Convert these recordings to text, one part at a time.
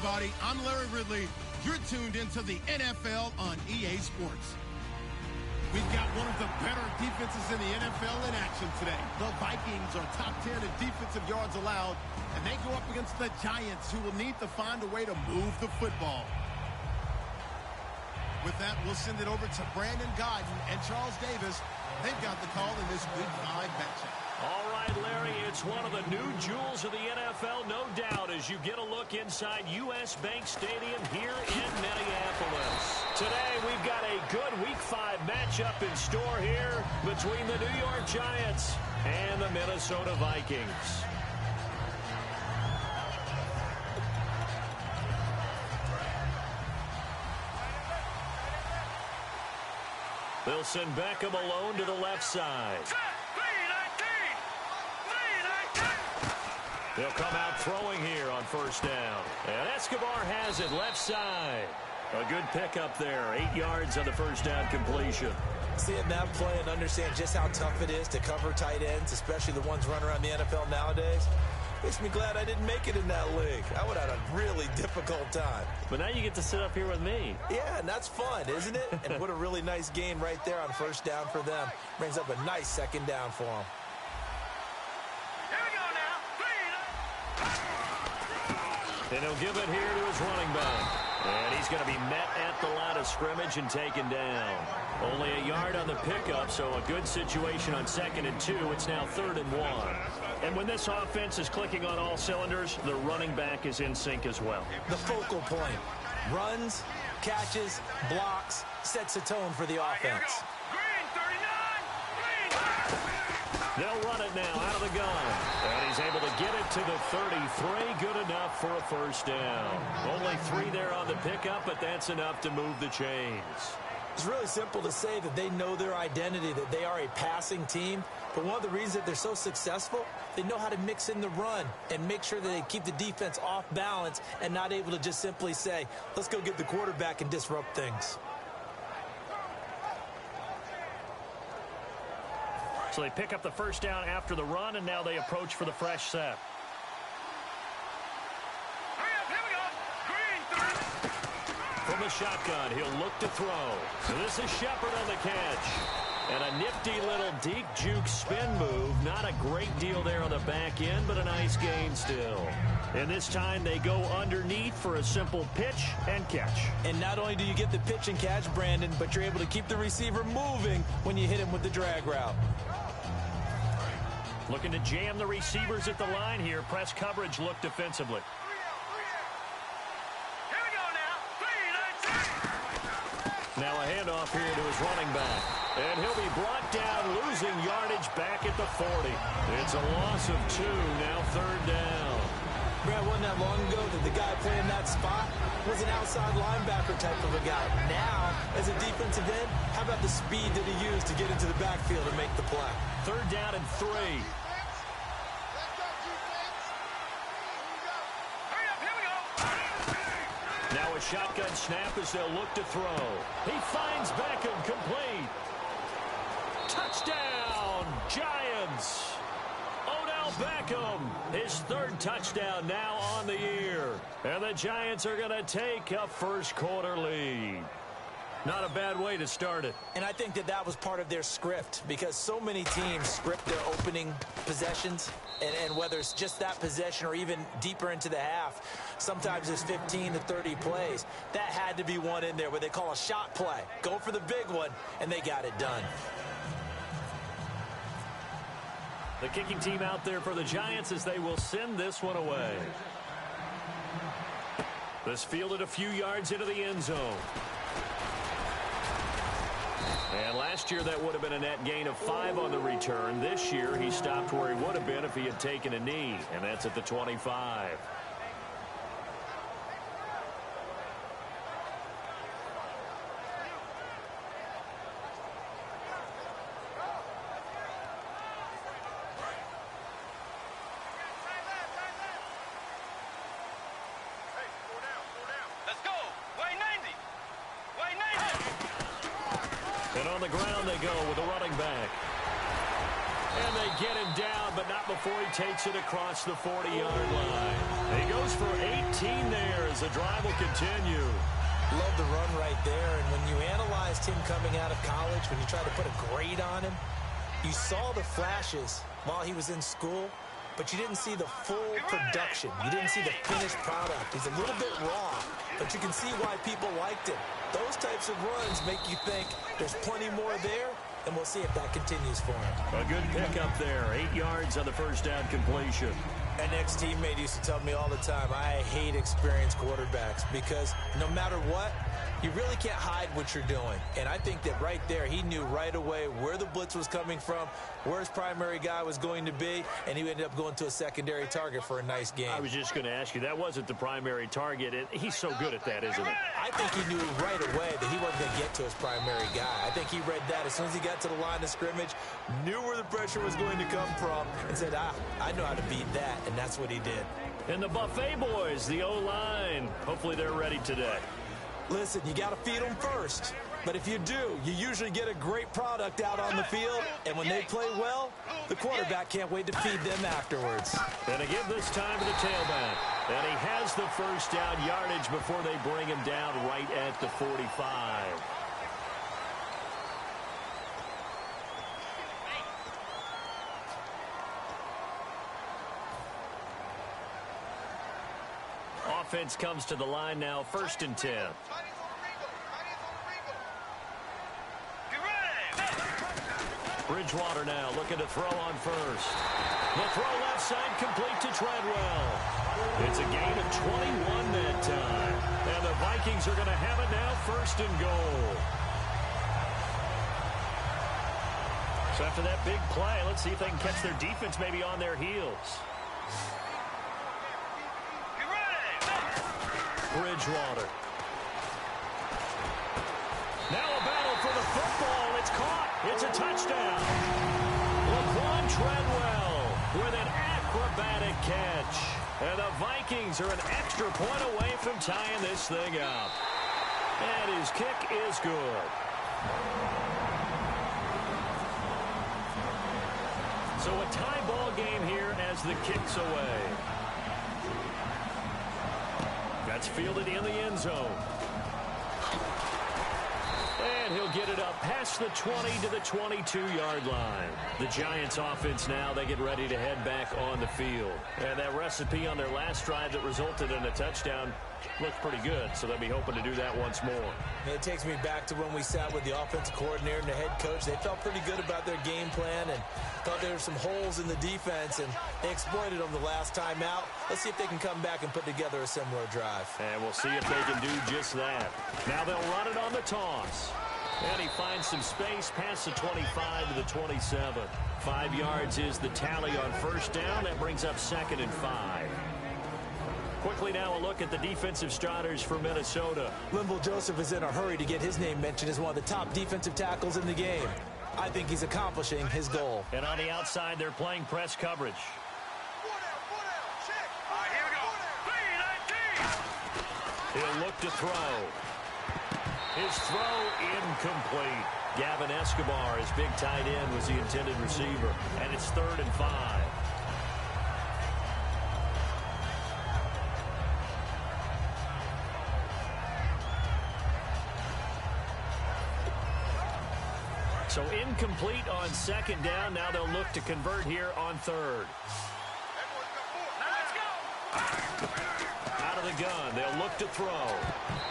everybody. I'm Larry Ridley. You're tuned into the NFL on EA Sports. We've got one of the better defenses in the NFL in action today. The Vikings are top 10 in defensive yards allowed, and they go up against the Giants, who will need to find a way to move the football. With that, we'll send it over to Brandon Godden and Charles Davis. They've got the call in this Week 5 matchup. All right, Larry, it's one of the new jewels of the NFL, no doubt, as you get a look inside U.S. Bank Stadium here in Minneapolis. Today, we've got a good Week 5 matchup in store here between the New York Giants and the Minnesota Vikings. They'll send Beckham alone to the left side. They'll come out throwing here on first down. And Escobar has it left side. A good pickup there. 8 yards on the first down completion. Seeing that play and understand just how tough it is to cover tight ends, especially the ones running around the NFL nowadays, makes me glad I didn't make it in that league. I would have had a really difficult time. But now you get to sit up here with me. Yeah, and that's fun, isn't it? And what a really nice gain right there on first down for them. Brings up a nice second down for them. And he'll give it here to his running back. And he's going to be met at the line of scrimmage and taken down. Only a yard on the pickup, so a good situation on 2nd and 2. It's now 3rd and 1. And when this offense is clicking on all cylinders, the running back is in sync as well. The focal point. Runs, catches, blocks, sets a tone for the offense. They'll run it now out of the gun. And he's able to get it to the 33. Good enough for a first down. Only 3 there on the pickup, but that's enough to move the chains. It's really simple to say that they know their identity, that they are a passing team. But one of the reasons that they're so successful, they know how to mix in the run and make sure that they keep the defense off balance and not able to just simply say, let's go get the quarterback and disrupt things. So they pick up the first down after the run, and now they approach for the fresh set. From the shotgun, he'll look to throw. So this is Shepard on the catch. And a nifty little deep juke spin move. Not a great deal there on the back end, but a nice gain still. And this time they go underneath for a simple pitch and catch. And not only do you get the pitch and catch, Brandon, but you're able to keep the receiver moving when you hit him with the drag route. Looking to jam the receivers at the line here. Press coverage look defensively. Now a handoff here to his running back. And he'll be brought down, losing yardage back at the 40. It's a loss of 2, now 3rd down. Brad, wasn't that long ago that the guy playing that spot was an outside linebacker type of a guy. Now, as a defensive end, how about the speed that he used to get into the backfield and make the play? 3rd down and 3. Now a shotgun snap as they'll look to throw. He finds Beckham complete. Touchdown, Giants. Odell Beckham, his 3rd touchdown now on the year. And the Giants are going to take a first-quarter lead. Not a bad way to start it. And I think that that was part of their script, because so many teams script their opening possessions, and whether it's just that possession or even deeper into the half, sometimes it's 15 to 30 plays. That had to be one in there where they call a shot play. Go for the big one, and they got it done. The kicking team out there for the Giants as they will send this one away. This fielded a few yards into the end zone. And last year that would have been a net gain of 5 on the return. This year he stopped where he would have been if he had taken a knee, and that's at the 25. And on the ground they go with the running back. And they get him down, but not before he takes it across the 40-yard line. He goes for 18 there as the drive will continue. Love the run right there. And when you analyzed him coming out of college, when you tried to put a grade on him, you saw the flashes while he was in school, but you didn't see the full production. You didn't see the finished product. He's a little bit raw, but you can see why people liked him. Those types of runs make you think there's plenty more there, and we'll see if that continues for him. A good pickup there. 8 yards on the first down completion. An ex-teammate used to tell me all the time, I hate experienced quarterbacks because no matter what, you really can't hide what you're doing. And I think that right there, he knew right away where the blitz was coming from, where his primary guy was going to be, and he ended up going to a secondary target for a nice game. I was just going to ask you, that wasn't the primary target. He's so good at that, isn't he? I think he knew right away that he wasn't going to get to his primary guy. I think he read that as soon as he got to the line of scrimmage, knew where the pressure was going to come from, and said, I know how to beat that, and that's what he did. And the Buffet boys, the O-line, hopefully they're ready today. Listen, you got to feed them first. But if you do, you usually get a great product out on the field. And when they play well, the quarterback can't wait to feed them afterwards. And again this time to the tailback. And he has the first down yardage before they bring him down right at the 45. Offense comes to the line now, 1st and 10. Bridgewater now looking to throw on first. The throw left side complete to Treadwell. It's a gain of 21 that time. And the Vikings are going to have it now, 1st and goal. So after that big play, let's see if they can catch their defense maybe on their heels. Bridgewater. Now a battle for the football. It's caught. It's a touchdown. Laquan Treadwell with an acrobatic catch. And the Vikings are an extra point away from tying this thing up. And his kick is good. So a tie ball game here as the kick's away. That's fielded in the end zone. And he'll get it up past the 20 to the 22-yard line. The Giants offense now, they get ready to head back on the field. And that recipe on their last drive that resulted in a touchdown looked pretty good, so they'll be hoping to do that once more. It takes me back to when we sat with the offensive coordinator and the head coach. They felt pretty good about their game plan and thought there were some holes in the defense, and they exploited them the last time out. Let's see if they can come back and put together a similar drive. And we'll see if they can do just that. Now they'll run it on the toss. And he finds some space past the 25 to the 27. 5 yards is the tally on first down. That brings up 2nd and 5. Quickly now a look at the defensive starters for Minnesota. Linval Joseph is in a hurry to get his name mentioned as one of the top defensive tackles in the game. I think he's accomplishing his goal. And on the outside, they're playing press coverage. He'll look to throw. His throw incomplete. Gavin Escobar, his big tight end, was the intended receiver. And it's 3rd and 5. So incomplete on 2nd down. Now they'll look to convert here on 3rd. Out of the gun. They'll look to throw.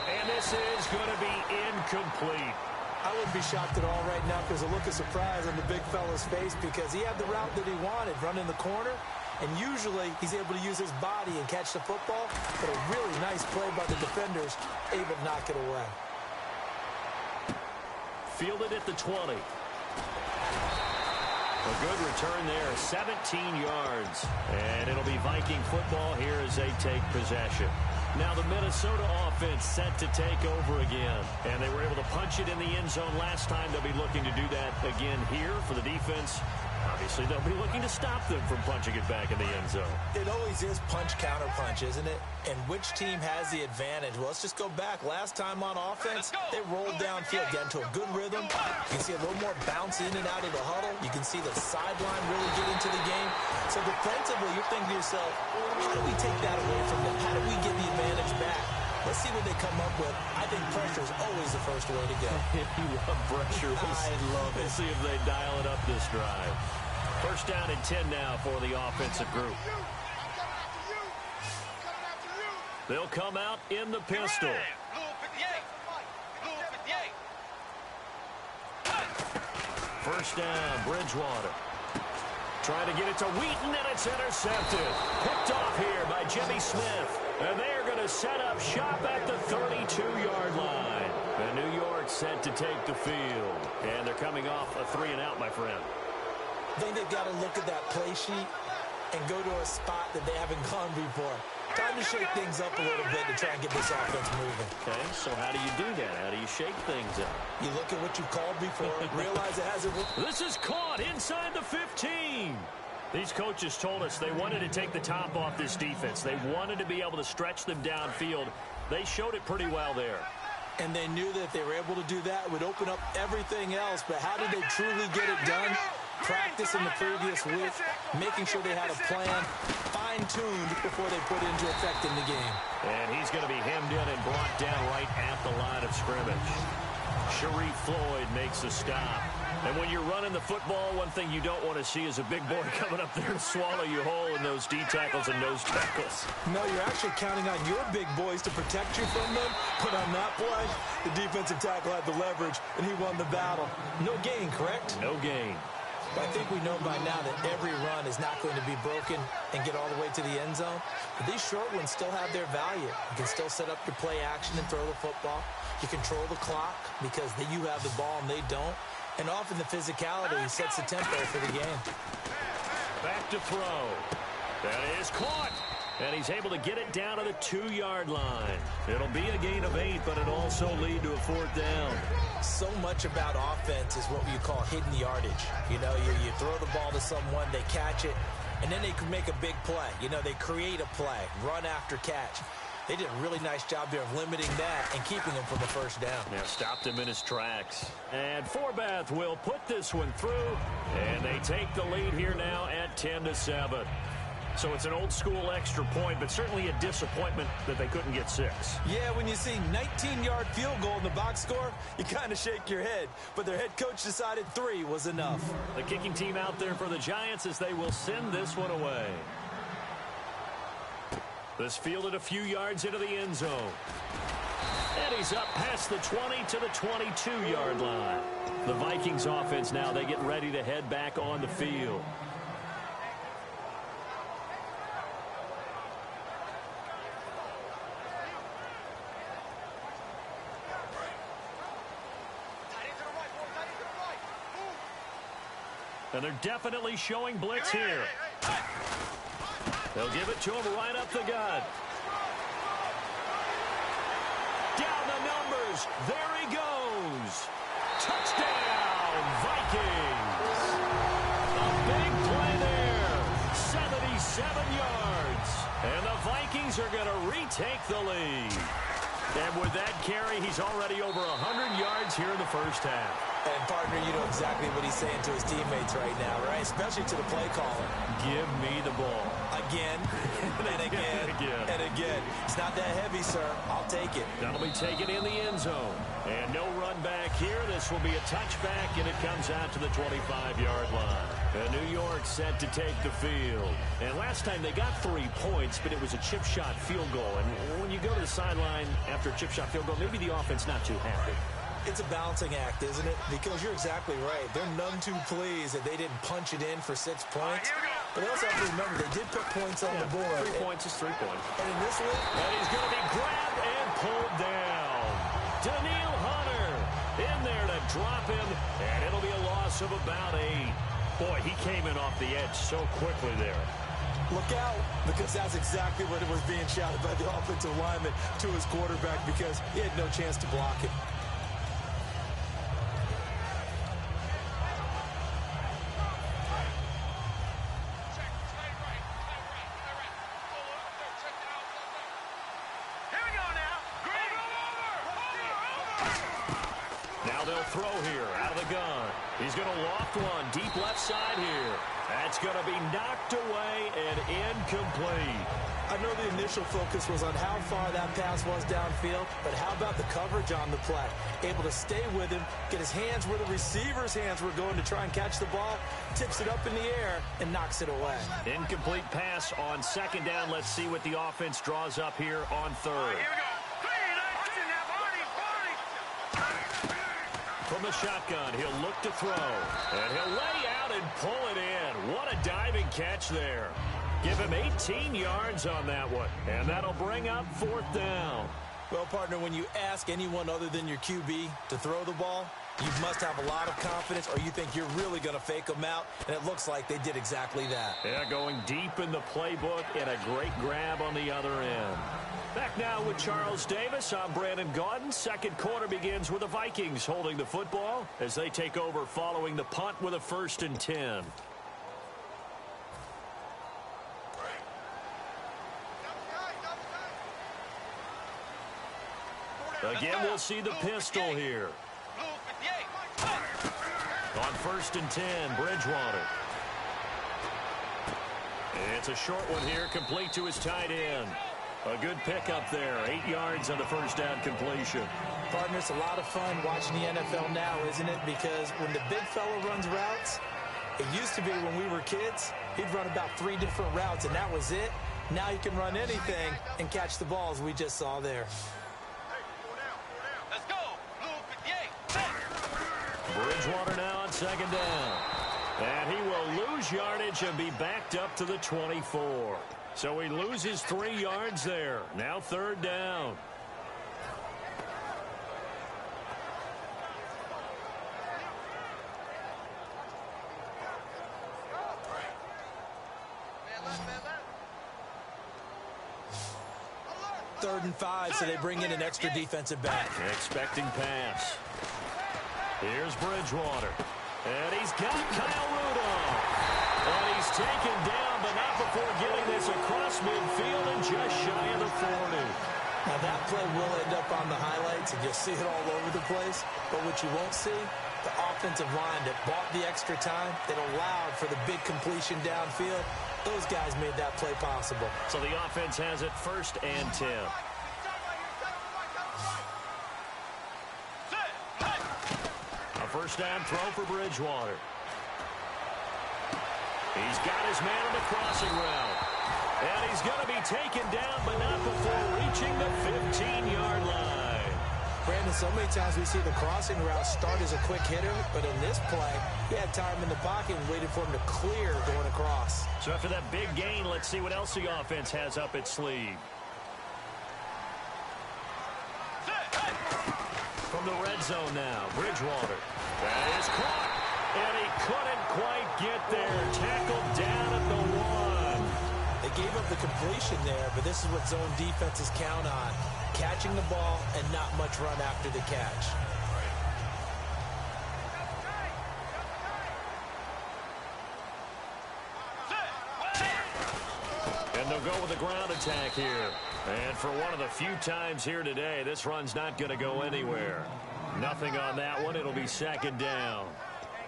And this is going to be incomplete. I wouldn't be shocked at all right now because a look of surprise on the big fella's face because he had the route that he wanted, running the corner. And usually he's able to use his body and catch the football. But a really nice play by the defenders, able to knock it away. Fielded at the 20. A good return there, 17 yards. And it'll be Viking football here as they take possession. Now the Minnesota offense set to take over again. And they were able to punch it in the end zone last time. They'll be looking to do that again here for the defense. Obviously, they'll be looking to stop them from punching it back in the end zone. It always is punch-counter-punch, isn't it? And which team has the advantage? Well, let's just go back. Last time on offense, they rolled downfield, got into a good rhythm. You can see a little more bounce in and out of the huddle. You can see the sideline really get into the game. So defensively, you're thinking to yourself, how do we take that away from them? How do we get the advantage back? Let's see what they come up with. I think pressure is always the first way to go. You love pressure. I love it. We'll see if they dial it up this drive. First down and 10 now for the offensive group. They'll come out in the pistol. First down, Bridgewater. Trying to get it to Wheaton, and it's intercepted. Picked off here by Jimmy Smith. And they're going to set up shop at the 32-yard line. And New York set to take the field. And they're coming off a 3-and-out, my friend. I think they've got to look at that play sheet and go to a spot that they haven't gone before. Time to shake things up a little bit to try and get this offense moving. Okay, so how do you do that? How do you shake things up? You look at what you've called before, realize it hasn't worked. This is caught inside the 15. These coaches told us they wanted to take the top off this defense. They wanted to be able to stretch them downfield. They showed it pretty well there. And they knew that if they were able to do that, it would open up everything else. But how did they truly get it done? Practice in the previous week, making sure they had a plan, fine-tuned before they put into effect in the game. And he's going to be hemmed in and brought down right at the line of scrimmage. Sharif Floyd makes the stop. And when you're running the football, one thing you don't want to see is a big boy coming up there to swallow you whole in those D tackles and nose tackles. No, you're actually counting on your big boys to protect you from them. But on that play, the defensive tackle had the leverage, and he won the battle. No gain, correct? No gain. But I think we know by now that every run is not going to be broken and get all the way to the end zone. But these short ones still have their value. You can still set up your play action and throw the football. You control the clock because you have the ball and they don't. And often the physicality sets the tempo for the game. Back to throw. That is caught. And he's able to get it down to the 2-yard line. It'll be a gain of 8, but it'll also lead to a 4th down. So much about offense is what you call hidden yardage. You know, you throw the ball to someone, they catch it, and then they can make a big play. You know, they create a play, run after catch. They did a really nice job there of limiting that and keeping him from the first down. Yeah, stopped him in his tracks. And Forbath will put this one through, and they take the lead here now at 10-7. So it's an old-school extra point, but certainly a disappointment that they couldn't get 6. Yeah, when you see 19-yard field goal in the box score, you kind of shake your head. But their head coach decided 3 was enough. The kicking team out there for the Giants as they will send this one away. This fielded a few yards into the end zone. And he's up past the 20 to the 22-yard line. The Vikings offense now, they get ready to head back on the field. And they're definitely showing blitz here. They'll give it to him right up the gut. Down the numbers. There he goes. Touchdown, Vikings. A big play there. 77 yards. And the Vikings are going to retake the lead. And with that carry, he's already over 100 yards here in the first half. And, partner, you know exactly what he's saying to his teammates right now, right? Especially to the play caller. Give me the ball. Again, and again, and again. It's not that heavy, sir. I'll take it. That'll be taken in the end zone. And no run back here. This will be a touchback, and it comes out to the 25-yard line. And New York set to take the field. And last time they got 3 points, but it was a chip shot field goal. And when you go to the sideline after a chip shot field goal, maybe the offense not too happy. It's a balancing act, isn't it? Because you're exactly right. They're none too pleased that they didn't punch it in for 6 points. But they also have to remember they did put points on the board. 3 points is 3 points. And in this one, and he's going to be grabbed and pulled down. Daniil Hunter in there to drop him, and it'll be a loss of about 8. Boy, he came in off the edge so quickly there. Look out, because that's exactly what it was being shouted by the offensive lineman to his quarterback because he had no chance to block it. Now they'll throw here out of the gun. He's going to loft one deep left side here. That's going to be knocked away and incomplete. I know the initial focus was on how far that pass was downfield, but how about the coverage on the play? Able to stay with him, get his hands where the receiver's hands were going to try and catch the ball, tips it up in the air, and knocks it away. Incomplete pass on second down. Let's see what the offense draws up here on third. From the shotgun, he'll look to throw, and he'll lay out and pull it in. What a diving catch there. Give him 18 yards on that one, and that'll bring up fourth down. Well, partner, when you ask anyone other than your QB to throw the ball, you must have a lot of confidence, or you think you're really going to fake them out, and it looks like they did exactly that. Yeah, going deep in the playbook and a great grab on the other end. Back now with Charles Davis. I'm Brandon Gaudin. Second quarter begins with the Vikings holding the football as they take over following the punt with a 1st and 10. Again, we'll see the pistol here. On 1st and 10, Bridgewater. It's a short one here, complete to his tight end. A good pickup there, 8 yards on the first down completion. Partner, it's a lot of fun watching the NFL now, isn't it? Because when the big fella runs routes, it used to be when we were kids, he'd run about 3 different routes, and that was it. Now he can run anything and catch the balls we just saw there. Let's go. Bridgewater now on second down. And he will lose yardage and be backed up to the 24. So he loses 3 yards there. Now third down. Third and 5, so they bring in an extra defensive back. Expecting pass. Here's Bridgewater. And he's got Kyle Rudolph. And he's taken down, but not before getting this across midfield and just shy of the 40. Now that play will end up on the highlights, and you'll see it all over the place. But what you won't see, the offensive line that bought the extra time, that allowed for the big completion downfield, those guys made that play possible. So the offense has it 1st and 10. A first down throw for Bridgewater. He's got his man on the crossing route. And he's going to be taken down, but not before reaching the 15-yard line. Brandon, so many times we see the crossing route start as a quick hitter, but in this play, he had time in the pocket and waited for him to clear going across. So after that big gain, let's see what else the offense has up its sleeve. From the red zone now, Bridgewater. That is caught, and he couldn't quite get there. Tackled down at the 1. They gave up the completion there, but this is what zone defenses count on. Catching the ball and not much run after the catch. And they'll go with a ground attack here. And for one of the few times here today, this run's not going to go anywhere. Nothing on that one. It'll be second down.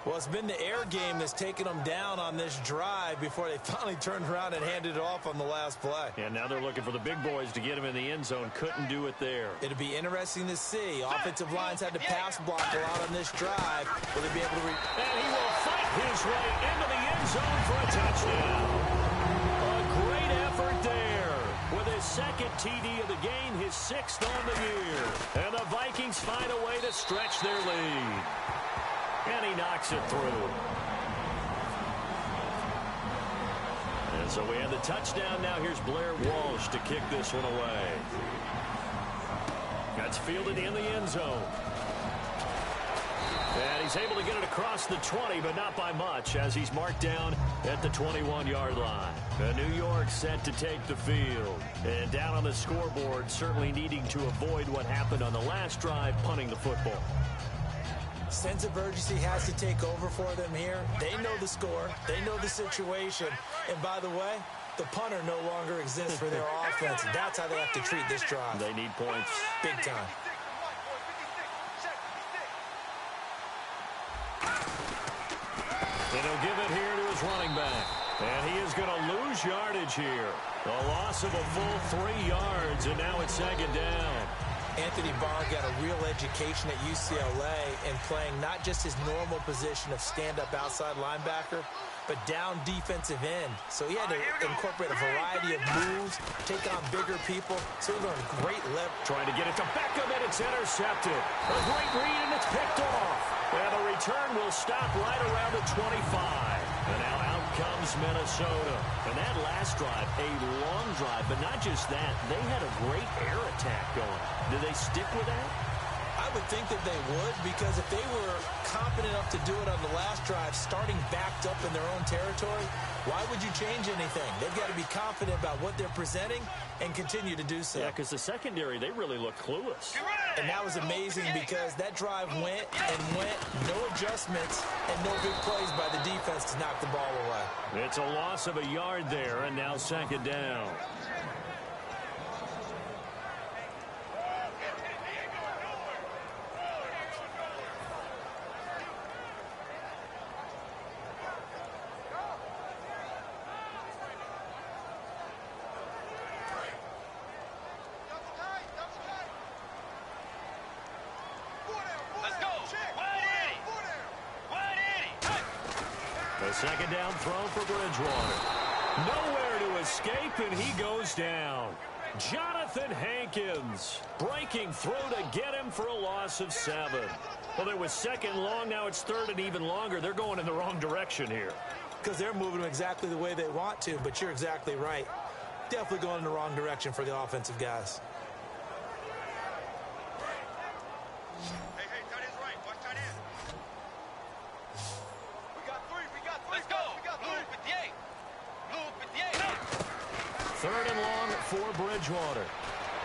Well, it's been the air game that's taken them down on this drive before they finally turned around and handed it off on the last play. And now they're looking for the big boys to get him in the end zone. Couldn't do it there. It'll be interesting to see. Offensive lines had to pass block a lot on this drive. Will they be able to and he will fight his way into the end zone for a touchdown. A great effort there. With his second TD of the game, his 6th on the year. And the Vikings find a way to stretch their lead. And he knocks it through. And so we have the touchdown. Now here's Blair Walsh to kick this one away. That's fielded in the end zone. And he's able to get it across the 20, but not by much, as he's marked down at the 21-yard line. New York set to take the field. And down on the scoreboard, certainly needing to avoid what happened on the last drive, punting the football. Sense of urgency has to take over for them here. They know the score. They know the situation. And by the way, the punter no longer exists for their offense. That's how they have to treat this drive. They need points. Big time. he'll give it here to his running back. And he is going to lose yardage here. A loss of a full 3 yards, and now it's second down. Anthony Barr got a real education at UCLA in playing not just his normal position of stand-up outside linebacker, but down defensive end. So he had to incorporate a variety of moves, take on bigger people. So he learned great leverage. Trying to get it to Beckham, and it's intercepted. A great read, and it's picked off. And the return will stop right around the 25. And now out comes Minnesota. And that last drive, a long drive, but not just that. They had a great air attack going. Do they stick with that? I would think that they would, because if they were confident enough to do it on the last drive, starting backed up in their own territory, why would you change anything? They've got to be confident about what they're presenting and continue to do so. Yeah, because the secondary, they really look clueless. And that was amazing because that drive went and went, no adjustments, and no big plays by the defense to knock the ball away. It's a loss of a yard there, and now second down. Second down throw for Bridgewater. Nowhere to escape, and he goes down. Jonathan Hankins breaking through to get him for a loss of 7. Well, it was second long. Now it's third and even longer. They're going in the wrong direction here. Because they're moving them exactly the way they want to, but you're exactly right. Definitely going in the wrong direction for the offensive guys. Third and long for Bridgewater.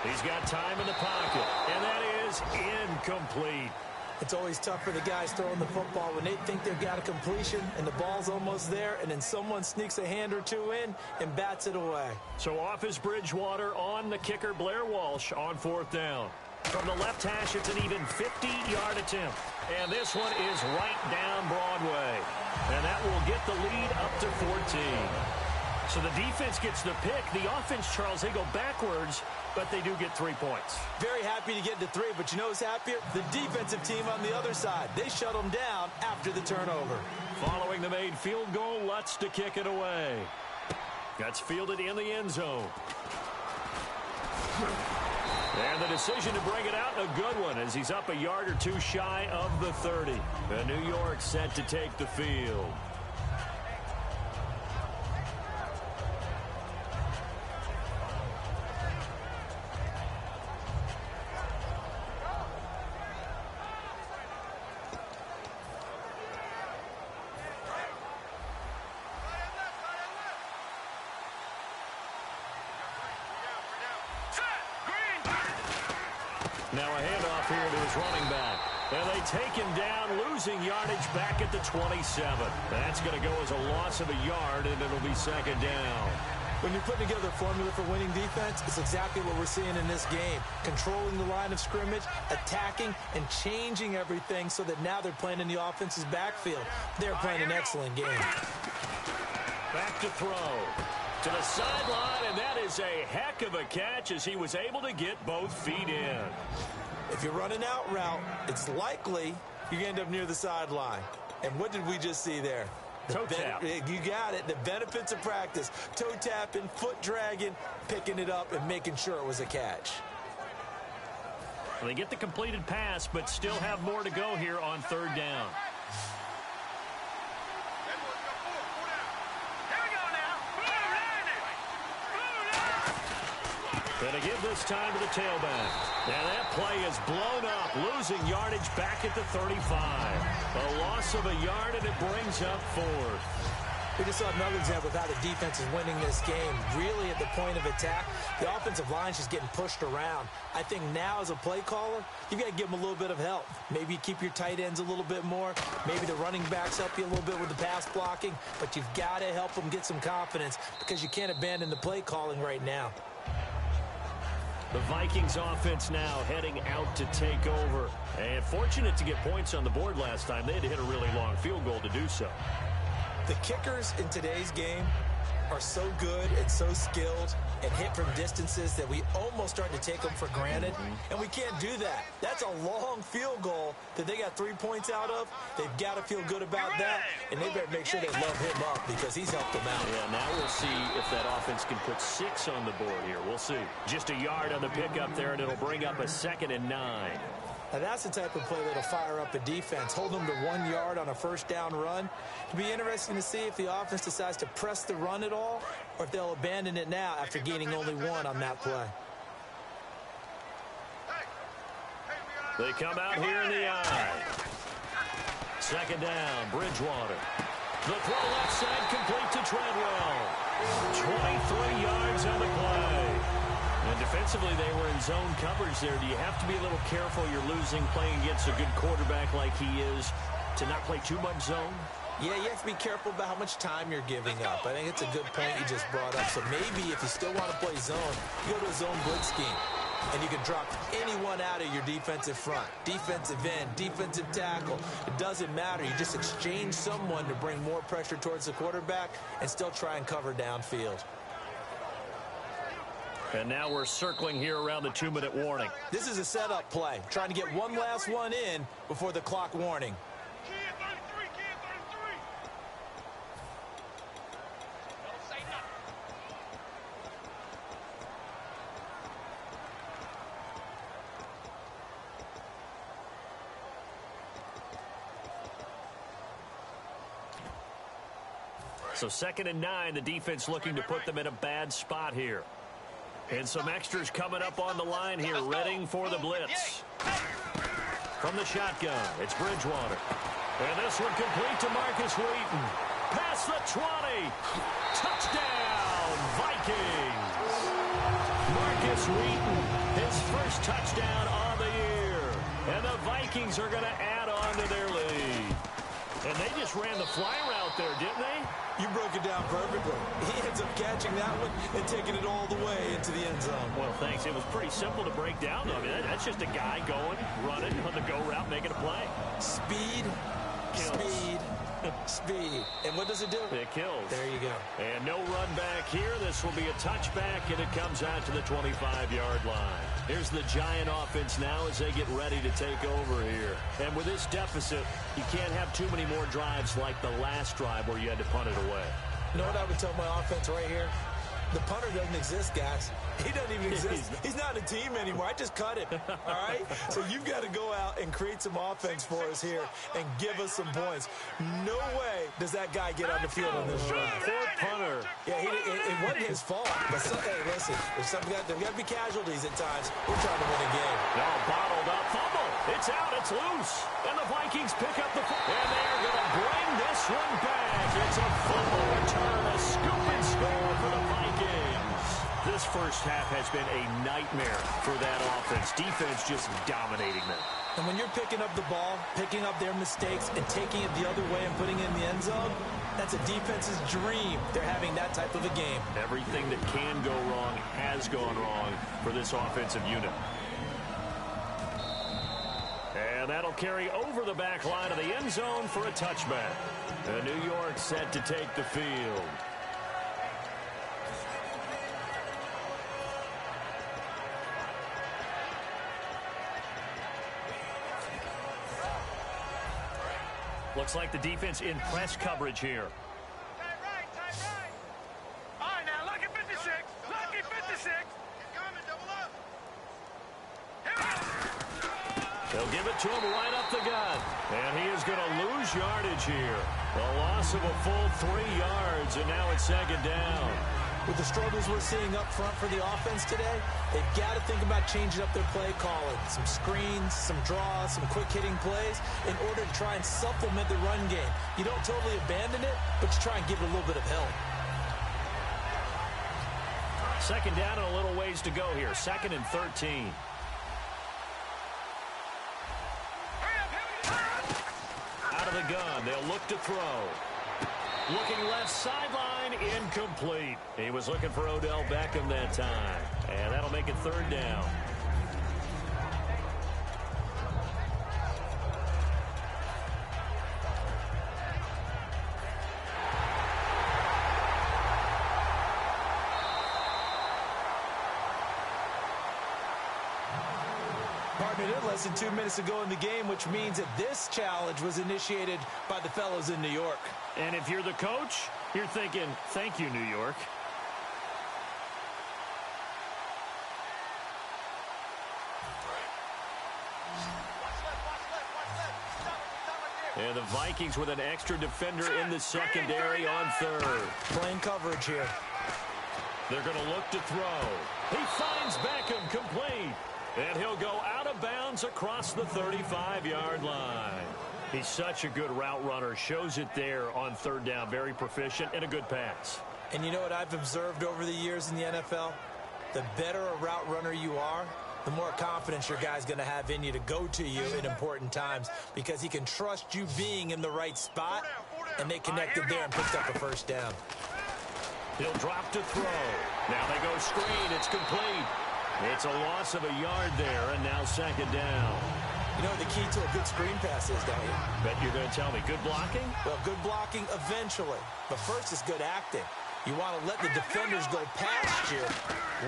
He's got time in the pocket, and that is incomplete. It's always tough for the guys throwing the football when they think they've got a completion and the ball's almost there, and then someone sneaks a hand or two in and bats it away. So off is Bridgewater on the kicker, Blair Walsh, on fourth down. From the left hash, it's an even 50-yard attempt. And this one is right down Broadway. And that will get the lead up to 14. So the defense gets the pick. The offense, Charles, they go backwards, but they do get 3 points. Very happy to get to 3, but you know who's happier? The defensive team on the other side. They shut them down after the turnover. Following the made field goal, Lutz to kick it away. That's fielded in the end zone. And the decision to bring it out, a good one, as he's up a yard or two shy of the 30. And New York set to take the field. Now a handoff here to his running back. And they take him down, losing yardage back at the 27. That's going to go as a loss of a yard, and it'll be second down. When you're putting together a formula for winning defense, it's exactly what we're seeing in this game. Controlling the line of scrimmage, attacking, and changing everything so that now they're playing in the offense's backfield. They're playing an excellent game. Back to throw. To the sideline, and that is a heck of a catch as he was able to get both feet in. If you're running out route, it's likely you're going to end up near the sideline. And what did we just see there? Toe tap. You got it. The benefits of practice. Toe tapping, foot dragging, picking it up, and making sure it was a catch. Well, they get the completed pass, but still have more to go here on third down. Going to give this time to the tailback. And that play is blown up, losing yardage back at the 35. A loss of a yard, and it brings up fourth. We just saw another example of how the defense is winning this game. Really at the point of attack, the offensive line is just getting pushed around. I think now as a play caller, you've got to give them a little bit of help. Maybe you keep your tight ends a little bit more. Maybe the running backs help you a little bit with the pass blocking. But you've got to help them get some confidence because you can't abandon the play calling right now. The Vikings offense now heading out to take over. And fortunate to get points on the board last time. They had to hit a really long field goal to do so. The kickers in today's game are so good and so skilled and hit from distances that we almost start to take them for granted, and we can't do that. That's a long field goal that they got 3 points out of. They've got to feel good about that, and they better make sure they love him up because he's helped them out. Yeah, now we'll see if that offense can put 6 on the board here. We'll see. Just a yard on the pickup there, and it'll bring up a 2nd and 9. Now that's the type of play that'll fire up a defense. Hold them to 1 yard on a first down run. It'll be interesting to see if the offense decides to press the run at all or if they'll abandon it now after gaining only 1 on that play. They come out here in the eye. 2nd down, Bridgewater. The throw left side complete to Treadwell. 23 yards on the play. And defensively, they were in zone coverage there. Do you have to be a little careful? You're losing playing against a good quarterback like he is to not play too much zone? Yeah, you have to be careful about how much time you're giving up. I think it's a good point you just brought up. So maybe if you still want to play zone, you go to a zone blitz scheme. And you can drop anyone out of your defensive front. Defensive end, defensive tackle. It doesn't matter. You just exchange someone to bring more pressure towards the quarterback and still try and cover downfield. And now we're circling here around the 2-minute warning. This is a setup play. Trying to get one last one in before the clock warning. So 2nd and 9, the defense looking to put them in a bad spot here. And some extras coming up on the line here, readying for the blitz. From the shotgun, it's Bridgewater. And this one complete to Marcus Wheaton. Past the 20. Touchdown, Vikings. Marcus Wheaton, his first touchdown on the year. And the Vikings are going to add on to their lead. And they just ran the fly route there, didn't they? You broke it down perfectly. He ends up catching that one and taking it all the way into the end zone. Well, thanks. It was pretty simple to break down, though. I mean, that's just a guy going, running on the go route, making a play. Speed, speed, speed. And what does it do? It kills. There you go. And no run back here. This will be a touchback, and it comes out to the 25-yard line. Here's the Giant offense now as they get ready to take over here. And with this deficit, you can't have too many more drives like the last drive where you had to punt it away. You know what I would tell my offense right here? The punter doesn't exist, guys. He doesn't even exist. He's not a team anymore. I just cut him, all right? So you've got to go out and create some offense for us here and give us some points. No way does that guy get on the field on this drive. Poor punter. Yeah, it wasn't his fault. But hey, listen, there's got to be casualties at times. We're trying to win a game. No, bottled up. Fumble. It's out. It's loose. And the Vikings pick up the football. And they're going to bring this one back. It's a fumble return. A scoop and score for the Vikings. This first half has been a nightmare for that offense. Defense just dominating them. And when you're picking up the ball, picking up their mistakes, and taking it the other way and putting it in the end zone, that's a defense's dream. They're having that type of a game. Everything that can go wrong has gone wrong for this offensive unit. And that'll carry over the back line of the end zone for a touchback. And New York set to take the field. Looks like the defense in press coverage here. Tight right. All right, now, lucky 56. Lucky 56. Double up. They'll give it to him right up the gut. And he is going to lose yardage here. A loss of a full 3 yards, and now it's 2nd down. With the struggles we're seeing up front for the offense today, they've got to think about changing up their play calling. Some screens, some draws, some quick-hitting plays in order to try and supplement the run game. You don't totally abandon it, but you try and give it a little bit of help. 2nd down and a little ways to go here. 2nd and 13. Out of the gun, they'll look to throw. Looking left sideline, incomplete. He was looking for Odell Beckham that time. And that'll make it 3rd down. started it less than 2 minutes ago in the game, which means that this challenge was initiated by the fellows in New York. And if you're the coach, you're thinking, thank you, New York. And the Vikings with an extra defender in the secondary on third. Playing coverage here. They're going to look to throw. He finds Beckham complete. And he'll go out of bounds across the 35-yard line. He's such a good route runner. Shows it there on third down. Very proficient and a good pass. And you know what I've observed over the years in the NFL? The better a route runner you are, the more confidence your guy's going to have in you to go to you at important times because he can trust you being in the right spot, and they connected there and picked up a first down. He'll drop to throw. Now they go screen. It's complete. It's a loss of a yard there, and now second down. You know what the key to a good screen pass is, don't you? Bet you're going to tell me. Good blocking? Well, good blocking eventually. But first is good acting. You want to let the defenders go past you,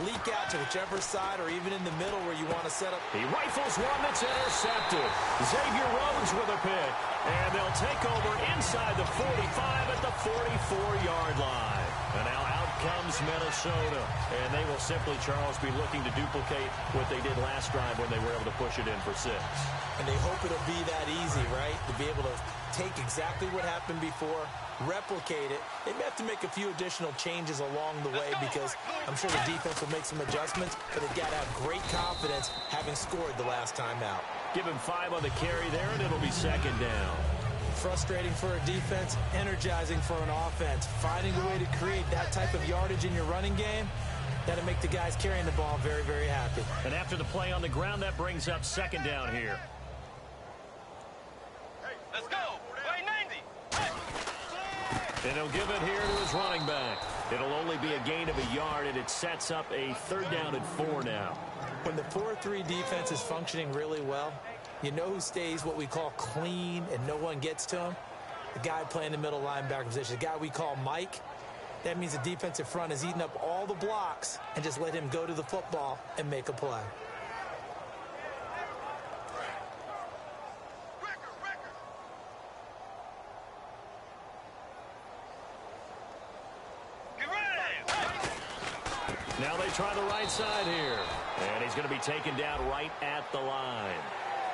leak out to whichever side or even in the middle where you want to set up. He rifles one that's intercepted. Xavier Rhodes with a pick. And they'll take over inside the 45 at the 44-yard line. And now out comes Minnesota. And they will simply, Charles, be looking to duplicate what they did last drive when they were able to push it in for 6. And they hope it'll be that easy, right? To be able to take exactly what happened before, replicate it. They may have to make a few additional changes along the way because I'm sure the defense will make some adjustments, but they've got to have great confidence having scored the last time out. Give him 5 on the carry there, and it'll be second down. Frustrating for a defense, energizing for an offense. Finding a way to create that type of yardage in your running game, that'll make the guys carrying the ball very, very happy. And after the play on the ground, that brings up second down here. Let's go. Play 90. And he'll give it here to his running back. It'll only be a gain of a yard, and it sets up a third down and 4 now. When the 4-3 defense is functioning really well, you know who stays what we call clean and no one gets to him? The guy playing the middle linebacker position, the guy we call Mike. That means the defensive front is eating up all the blocks and just let him go to the football and make a play. Now they try the right side here. And he's going to be taken down right at the line.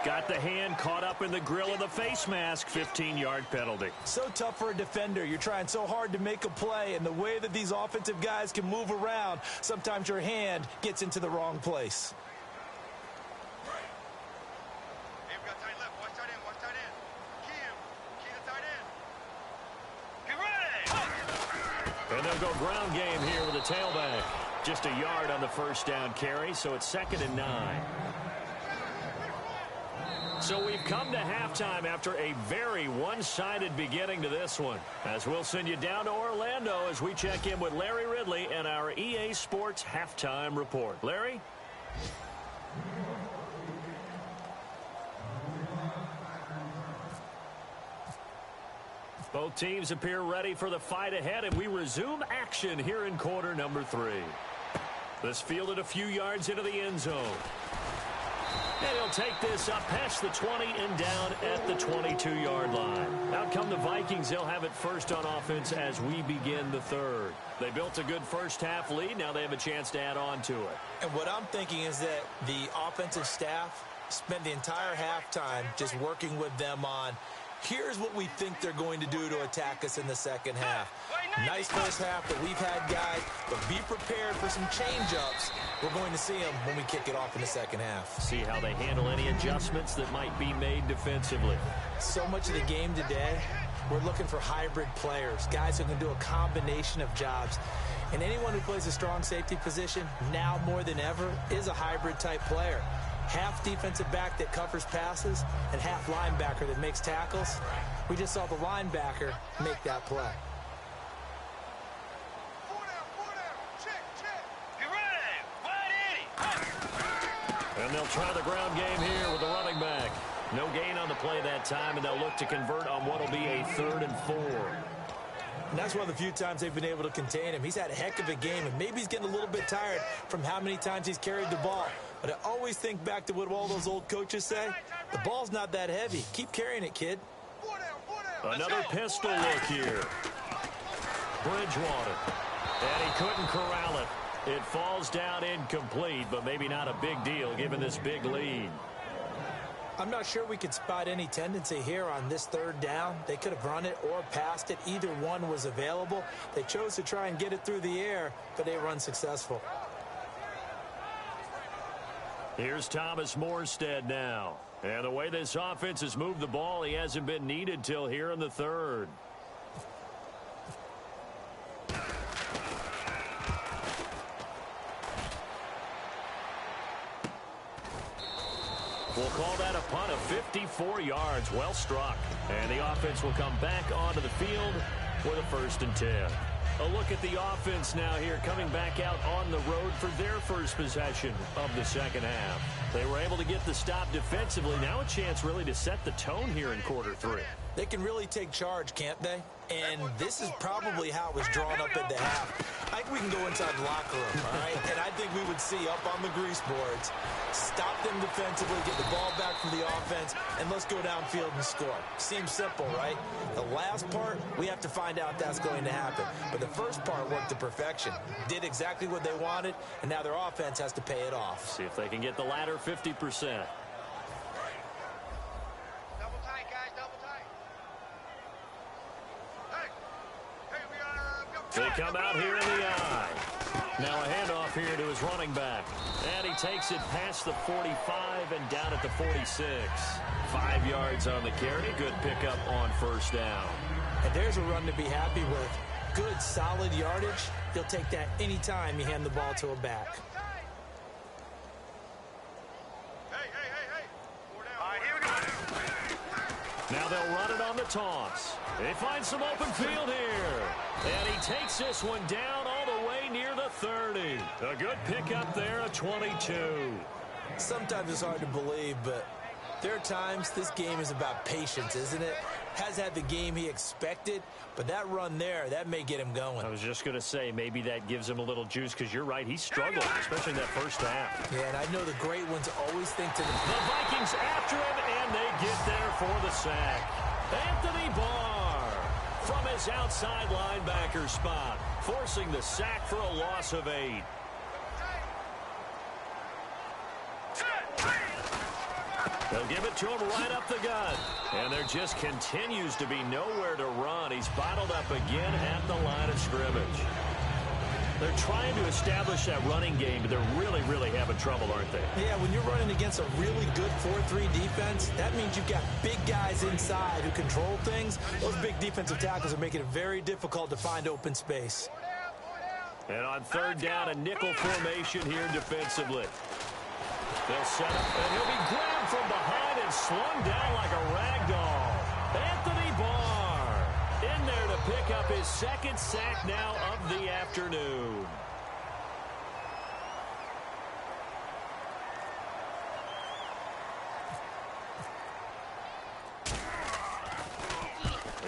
Got the hand caught up in the grill of the face mask. 15-yard penalty. So tough for a defender. You're trying so hard to make a play, and the way that these offensive guys can move around, sometimes your hand gets into the wrong place. Hey, we got tight left. Watch tight end. Watch tight end. Key him. Key the tight end. Get ready. And they'll go ground game here with a tailback. Just a yard on the first down carry, so it's second and 9. So we've come to halftime after a very one-sided beginning to this one. As we'll send you down to Orlando as we check in with Larry Ridley and our EA Sports Halftime Report. Larry? Both teams appear ready for the fight ahead, and we resume action here in quarter number 3. This fielded a few yards into the end zone. And he'll take this up past the 20 and down at the 22-yard line. Out come the Vikings. They'll have it first on offense as we begin the third. They built a good first-half lead. Now they have a chance to add on to it. And what I'm thinking is that the offensive staff spent the entire halftime just working with them on, here's what we think they're going to do to attack us in the second half. Nice first half that we've had, guys, but be prepared for some change-ups. We're going to see them when we kick it off in the second half. See how they handle any adjustments that might be made defensively. So much of the game today, we're looking for hybrid players, guys who can do a combination of jobs. And anyone who plays a strong safety position, now more than ever, is a hybrid-type player. Half defensive back that covers passes and half linebacker that makes tackles. We just saw the linebacker make that play. And they'll try the ground game here with the running back. No gain on the play that time, and they'll look to convert on what will be a 3rd and 4. And that's one of the few times they've been able to contain him. He's had a heck of a game, and maybe he's getting a little bit tired from how many times he's carried the ball. But I always think back to what all those old coaches say. The ball's not that heavy. Keep carrying it, kid. Another pistol look here. Bridgewater. And he couldn't corral it. It falls down incomplete, but maybe not a big deal given this big lead. I'm not sure we could spot any tendency here on this third down. They could have run it or passed it. Either one was available. They chose to try and get it through the air, but they were unsuccessful. Here's Thomas Morstead now. And the way this offense has moved the ball, he hasn't been needed till here in the third. We'll call that a punt of 54 yards. Well struck. And the offense will come back onto the field with a 1st and 10. A look at the offense now here, coming back out on the road for their first possession of the second half. They were able to get the stop defensively. Now a chance really to set the tone here in quarter 3. They can really take charge, can't they? And this is probably how it was drawn up at the half. I think we can go inside the locker room, all right? And I think we would see up on the grease boards, stop them defensively, get the ball back from the offense, and let's go downfield and score. Seems simple, right? The last part, we have to find out if that's going to happen. But the first part worked to perfection. Did exactly what they wanted, and now their offense has to pay it off. See if they can get the latter 50%. They come out here in the eye. Now a handoff here to his running back. And he takes it past the 45 and down at the 46. 5 yards on the carry. Good pickup on 1st down. And there's a run to be happy with. Good, solid yardage. He'll take that anytime you hand the ball to a back. Now they'll run it on the toss. They find some open field here. And he takes this one down all the way near the 30. A good pickup there, a 22. Sometimes it's hard to believe, but there are times this game is about patience, isn't it? Has had the game he expected, but that run there, that may get him going. I was just going to say, maybe that gives him a little juice, because you're right, he struggled, especially in that first half. Yeah, and I know the great ones always think to the Vikings after him, and they get there for the sack. Anthony Barr from his outside linebacker spot, forcing the sack for a loss of 8. They'll give it to him right up the gut. And there just continues to be nowhere to run. He's bottled up again at the line of scrimmage. They're trying to establish that running game, but they're really, really having trouble, aren't they? Yeah, when you're running against a really good 4-3 defense, that means you've got big guys inside who control things. Those big defensive tackles are making it very difficult to find open space. And on 3rd down, a nickel formation here defensively. They'll set up, and he'll be grabbed from behind and slung down like a rag doll. Anthony Barr in there to pick up his 2nd sack now of the afternoon.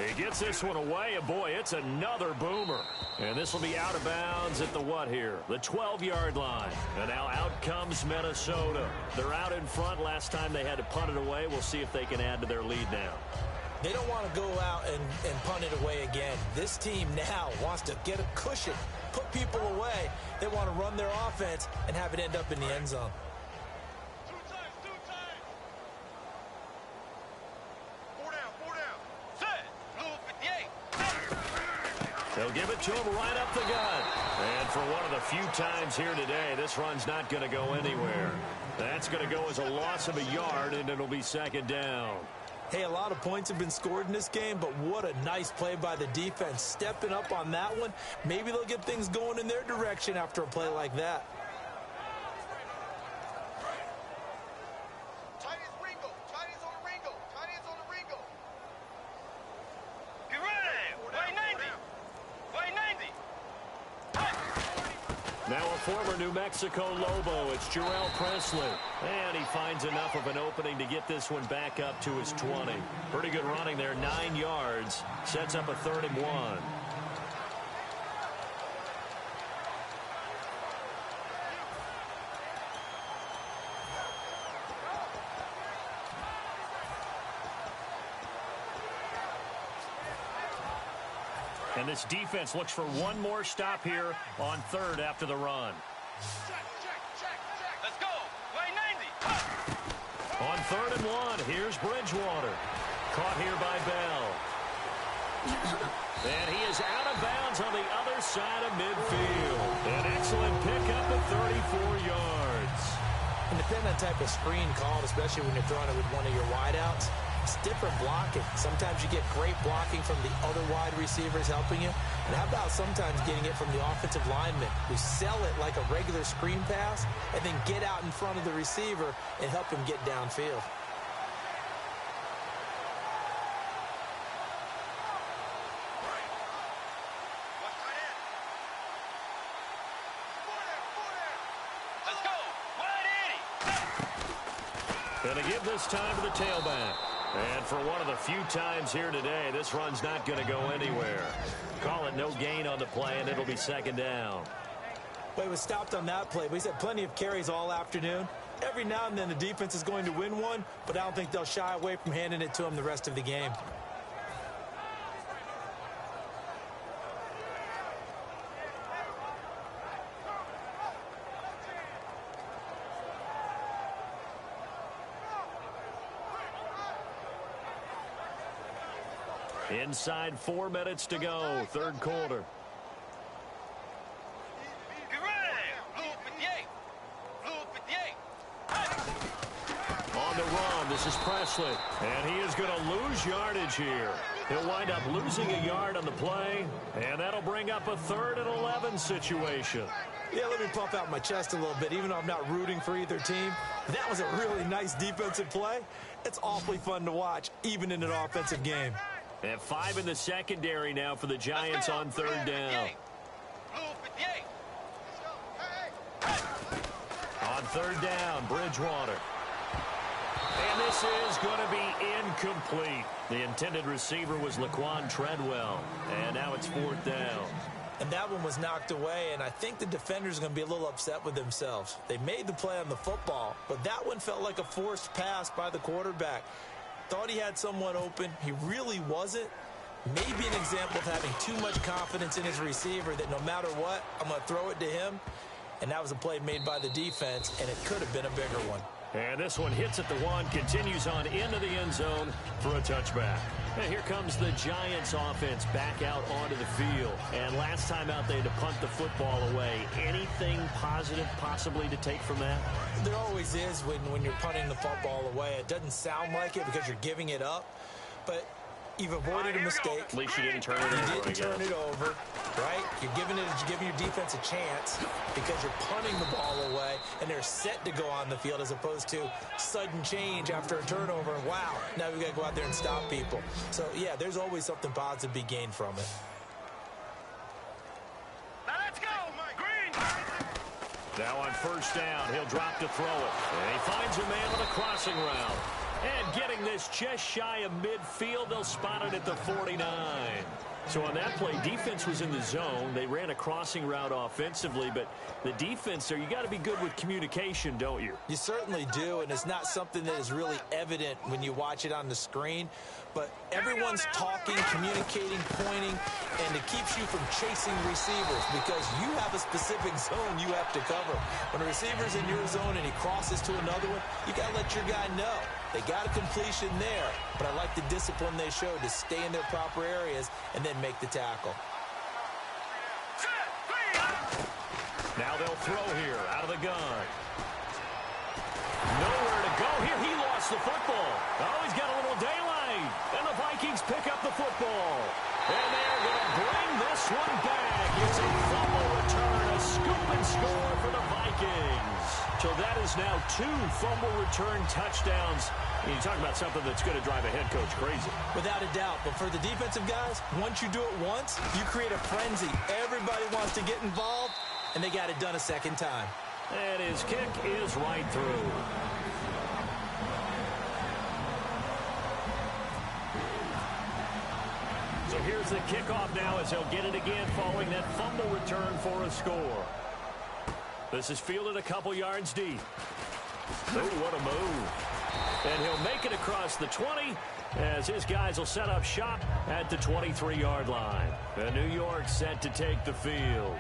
He gets this one away, and boy, it's another boomer. And this will be out of bounds at the what here? The 12-yard line. And now out comes Minnesota. They're out in front. Last time they had to punt it away. We'll see if they can add to their lead now. They don't want to go out and punt it away again. This team now wants to get a cushion, put people away. They want to run their offense and have it end up in the end zone. They'll give it to him right up the gut. And for one of the few times here today, this run's not going to go anywhere. That's going to go as a loss of a yard, and it'll be 2nd down. Hey, a lot of points have been scored in this game, but what a nice play by the defense. Stepping up on that one, maybe they'll get things going in their direction after a play like that. Now a former New Mexico Lobo, it's Jarrell Presley. And he finds enough of an opening to get this one back up to his 20. Pretty good running there, 9 yards. Sets up a 3rd and 1. And this defense looks for one more stop here on third after the run. Let's go. Play 90. On 3rd and 1, here's Bridgewater. Caught here by Bell. And he is out of bounds on the other side of midfield. An excellent pickup of 34 yards. And depending on the type of screen called, especially when you're throwing it with one of your wideouts, it's different blocking. Sometimes you get great blocking from the other wide receivers helping you. And how about sometimes getting it from the offensive lineman who sell it like a regular screen pass and then get out in front of the receiver and help him get downfield. Let's go. Wide 80. Going to give this time to the tailback. And for one of the few times here today, this run's not going to go anywhere. Call it no gain on the play, and it'll be 2nd down. Well, he was stopped on that play, but he's had plenty of carries all afternoon. Every now and then the defense is going to win one, but I don't think they'll shy away from handing it to him the rest of the game. Inside 4 minutes to go, 3rd quarter. Get ready. Blue 58. Blue 58. On the run, this is Presley. And he is going to lose yardage here. He'll wind up losing a yard on the play, and that'll bring up a 3rd and 11 situation. Yeah, let me pump out my chest a little bit, even though I'm not rooting for either team. That was a really nice defensive play. It's awfully fun to watch, even in an offensive game. And 5 in the secondary now for the Giants on 3rd down. Blue 58. On 3rd down, Bridgewater. And this is going to be incomplete. The intended receiver was Laquan Treadwell. And now it's 4th down. And that one was knocked away, and I think the defenders are going to be a little upset with themselves. They made the play on the football, but that one felt like a forced pass by the quarterback. Thought he had someone open. He really wasn't. Maybe an example of having too much confidence in his receiver that no matter what, I'm going to throw it to him. And that was a play made by the defense, and it could have been a bigger one. And this one hits at the 1, continues on into the end zone for a touchback. And here comes the Giants offense back out onto the field. And last time out, they had to punt the football away. Anything positive possibly to take from that? There always is when you're punting the football away. It doesn't sound like it because you're giving it up, but you've avoided a mistake. At least you didn't turn it over. You didn't turn it over, right? You're giving your defense a chance because you're punting the ball away, and they're set to go on the field as opposed to sudden change after a turnover. And wow, now we've got to go out there and stop people. So, yeah, there's always something positive to be gained from it. Now let's go. Green. Now on 1st down, he'll drop to throw it. And he finds a man on the crossing route. And getting this just shy of midfield, they'll spot it at the 49. So on that play, defense was in the zone. They ran a crossing route offensively, but the defense there, you got to be good with communication, don't you? You certainly do, and it's not something that is really evident when you watch it on the screen. But everyone's talking, communicating, pointing, and it keeps you from chasing receivers because you have a specific zone you have to cover. When a receiver's in your zone and he crosses to another one, you got to let your guy know. They got a completion there, but I like the discipline they showed to stay in their proper areas and then make the tackle. Now they'll throw here out of the gun. Nowhere to go here. He lost the football. Oh, he's got a little daylight. And the Vikings pick up the football. And they're going to bring this one back. It's a fumble return, a scoop and score for the Vikings. So that is now 2 fumble return touchdowns. You talk about something that's going to drive a head coach crazy. Without a doubt. But for the defensive guys, once you do it once, you create a frenzy. Everybody wants to get involved, and they got it done a second time. And his kick is right through. So here's the kickoff now as he'll get it again following that fumble return for a score. This is fielded a couple yards deep. Oh, what a move. And he'll make it across the 20 as his guys will set up shop at the 23-yard line. And New York set to take the field.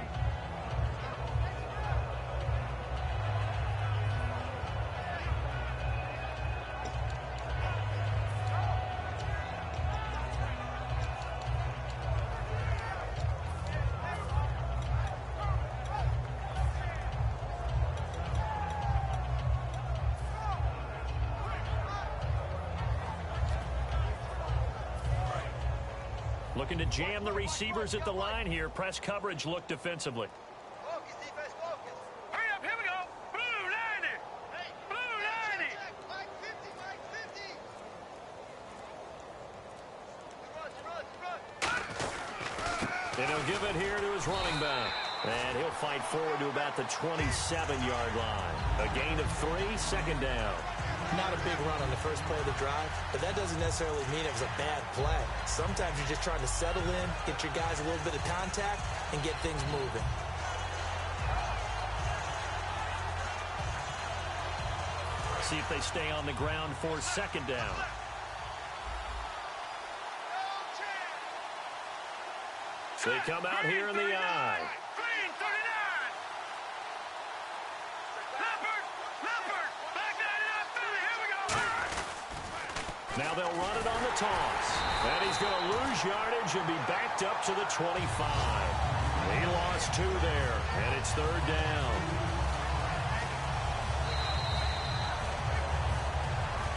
Looking to jam the receivers at the line here. Press coverage look defensively. Focus, defense, focus. Hurry up, here we go. Blue 90. Blue 90. Mike 50, Mike 50. Run. And he'll give it here to his running back. And he'll fight forward to about the 27-yard line. A gain of 3, second down. Not a big run on the first play of the drive, but that doesn't necessarily mean it was a bad play. Sometimes you're just trying to settle in, get your guys a little bit of contact, and get things moving. See if they stay on the ground for second down. They come out here in the I. Green 39. Leopard. Back 99, 30. Here we go. Now they'll run it on the toss. And he's going to lose yardage and be backed up to the 25. He lost 2 there, and it's third down.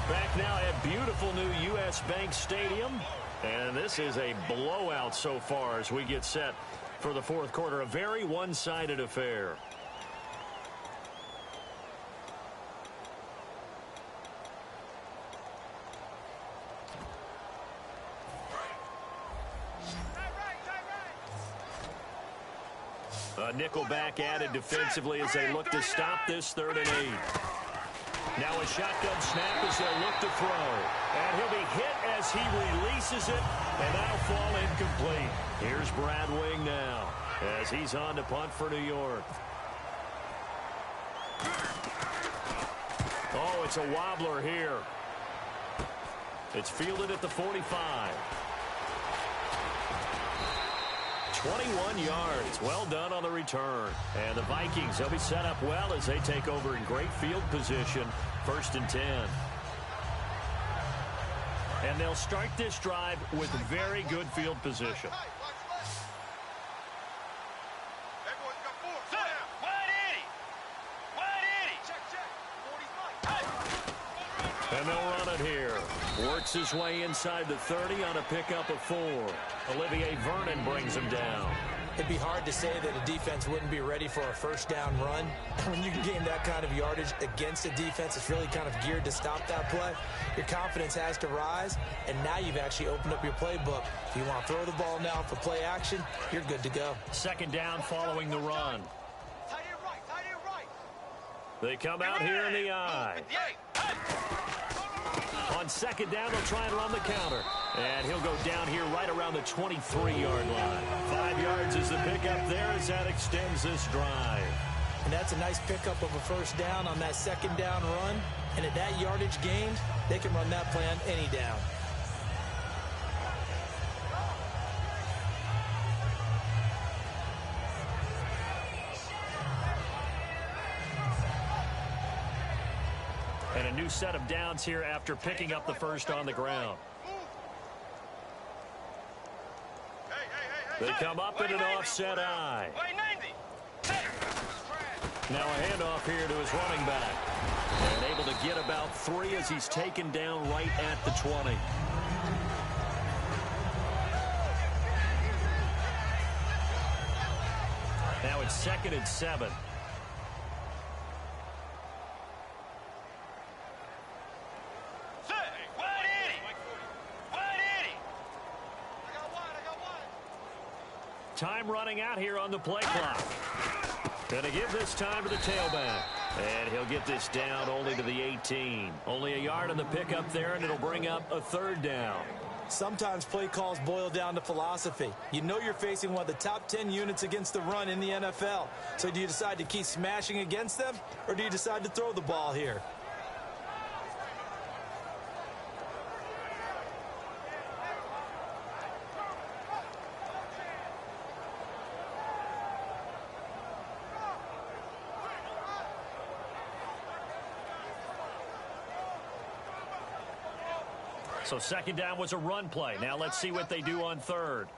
Back now at beautiful new U.S. Bank Stadium. And this is a blowout so far as we get set for the fourth quarter. A very one-sided affair. A nickel back added defensively as they look to stop this 3rd and 8. Now a shotgun snap as they look to throw. And he'll be hit as he releases it, and that'll fall incomplete. Here's Brad Wing now as he's on to punt for New York. Oh, it's a wobbler here. It's fielded at the 45. 21 yards. Well done on the return. And the Vikings, they'll be set up well as they take over in great field position. 1st and 10. And they'll start this drive with very good field position. And they'll run it here. Works his way inside the 30 on a pickup of 4. Olivier Vernon brings him down. It'd be hard to say that a defense wouldn't be ready for a first down run. When you can gain that kind of yardage against a defense that's really kind of geared to stop that play, your confidence has to rise, and now you've actually opened up your playbook. If you want to throw the ball now for play action, you're good to go. Second down following the run. Tight end right. They come out here in the I. On second down, they'll try and run the counter. And he'll go down here right around the 23-yard line. 5 yards is the pickup there as that extends this drive. And that's a nice pickup of a first down on that second down run. And at that yardage gained, they can run that play on any down. And a new set of downs here after picking up the first on the ground. They come up in an offset I. Now a handoff here to his running back. And able to get about 3 as he's taken down right at the 20. Now it's 2nd and 7. Time running out here on the play clock. Gonna give this time to the tailback. And he'll get this down only to the 18. Only a yard on the pickup there, and it'll bring up a 3rd down. Sometimes play calls boil down to philosophy. You know you're facing one of the top 10 units against the run in the NFL. So do you decide to keep smashing against them, or do you decide to throw the ball here? So second down was a run play. Now let's see what they do on third.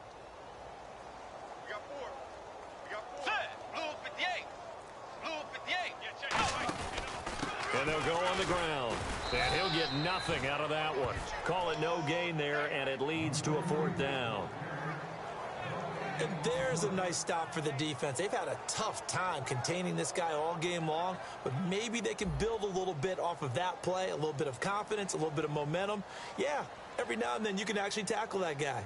We got four. Set. Blue 58. Blue 58. And they'll go on the ground. And he'll get nothing out of that one. Call it no gain there, and it leads to a fourth down. And there's a nice stop for the defense. They've had a tough time containing this guy all game long, but maybe they can build a little bit off of that play, a little bit of confidence, a little bit of momentum. Yeah, every now and then you can actually tackle that guy.